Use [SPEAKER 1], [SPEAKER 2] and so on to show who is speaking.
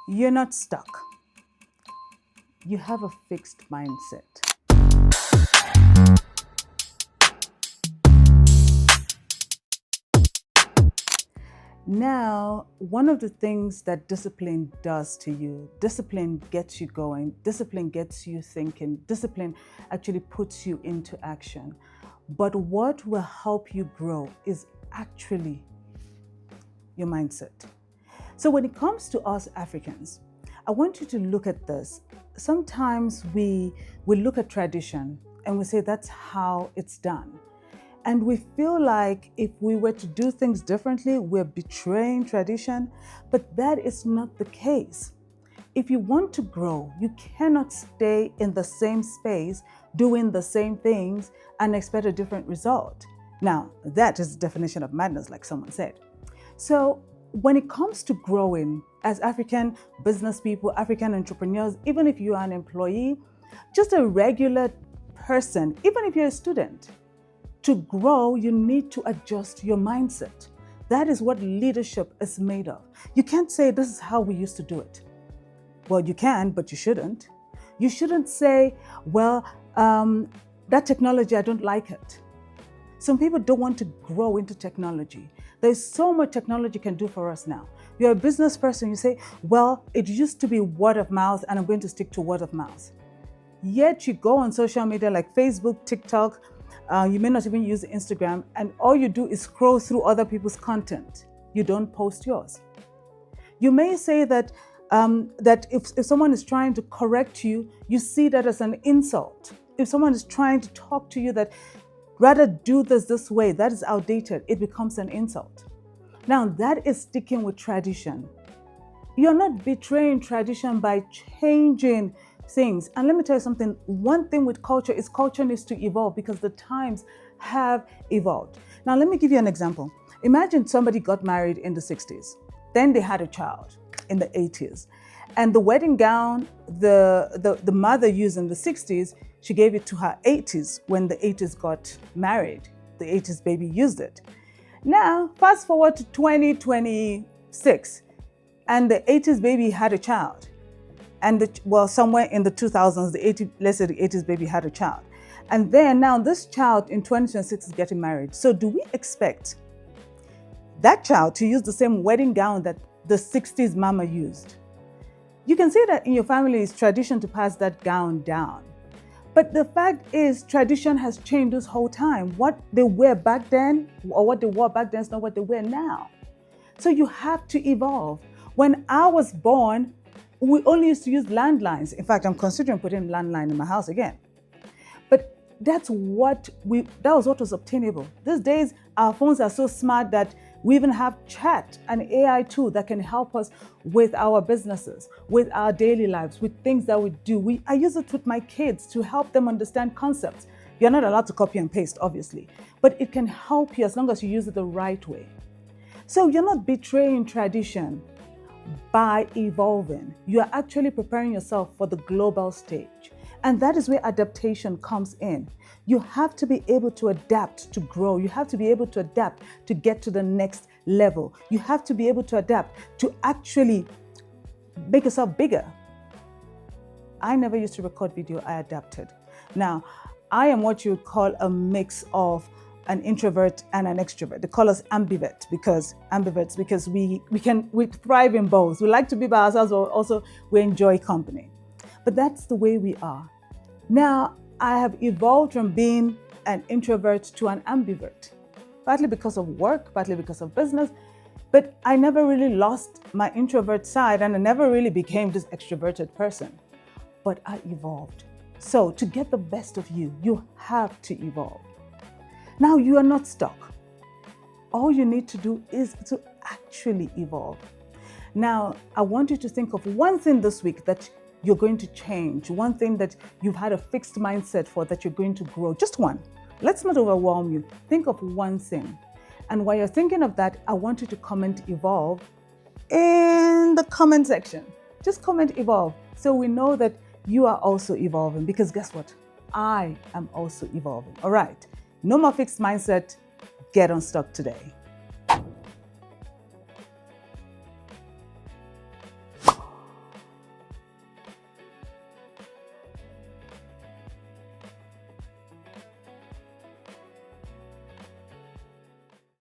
[SPEAKER 1] You're not stuck. You have a fixed mindset. Now, one of the things that discipline does to you, discipline gets you going, discipline gets you thinking, discipline actually puts you into action. But what will help you grow is actually your mindset. So when it comes to us Africans, I want you to look at this. Sometimes we look at tradition and we say that's how it's done. And we feel like if we were to do things differently, we're betraying tradition, but that is not the case. If you want to grow, you cannot stay in the same space doing the same things and expect a different result. Now, that is the definition of madness, like someone said. So when it comes to growing as African business people, African entrepreneurs, even if you are an employee, just a regular person, even if you're a student, to grow, you need to adjust your mindset. That is what leadership is made of. You can't say this is how we used to do it. Well, you can, but you shouldn't. You shouldn't say, well, that technology, I don't like it. Some people don't want to grow into technology. There's so much technology can do for us now. You're a business person, you say, well, it used to be word of mouth and I'm going to stick to word of mouth. Yet you go on social media like Facebook, TikTok, you may not even use Instagram, and all you do is scroll through other people's content. You don't post yours. You may say that if someone is trying to correct you, you see that as an insult. If someone is trying to talk to you that rather do this way, that is outdated, it becomes an insult. Now that is sticking with tradition. You're not betraying tradition by changing things. And let me tell you something, one thing with culture needs to evolve because the times have evolved. Now, let me give you an example. Imagine somebody got married in the 60s. Then they had a child in the 80s. And the wedding gown the mother used in the 60s, she gave it to her 80s when the 80s got married. The 80s baby used it. Now, fast forward to 2026, and the 80s baby had a child. And somewhere in the 2000s, let's say the 80s baby had a child. And then now this child in 2026 is getting married. So do we expect that child to use the same wedding gown that the 60s mama used? You can say that in your family it's tradition to pass that gown down. But the fact is, tradition has changed this whole time. What they wear back then, or what they wore back then, is not what they wear now. So you have to evolve. When I was born, we only used to use landlines. In fact, I'm considering putting a landline in my house again. But that was what was obtainable. These days, our phones are so smart that we even have chat and AI tool that can help us with our businesses, with our daily lives, with things that we do. I use it with my kids to help them understand concepts. You're not allowed to copy and paste, obviously, but it can help you as long as you use it the right way. So you're not betraying tradition by evolving. You are actually preparing yourself for the global stage. And that is where adaptation comes in. You have to be able to adapt to grow. You have to be able to adapt to get to the next level. You have to be able to adapt to actually make yourself bigger. I never used to record video, I adapted. Now, I am what you would call a mix of an introvert and an extrovert. They call us ambiverts because we thrive in both. We like to be by ourselves, but also we enjoy company. But that's the way we are. Now, I have evolved from being an introvert to an ambivert, partly because of work, partly because of business, but I never really lost my introvert side and I never really became this extroverted person, but I evolved. So to get the best of you, you have to evolve. Now you are not stuck. All you need to do is to actually evolve. Now, I want you to think of one thing this week that you're going to change, one thing that you've had a fixed mindset for that you're going to grow. Just one. Let's not overwhelm you. Think of one thing. And while you're thinking of that, I want you to comment evolve in the comment section. Just comment evolve so we know that you are also evolving, because guess what? I am also evolving. All right. No more fixed mindset. Get unstuck today.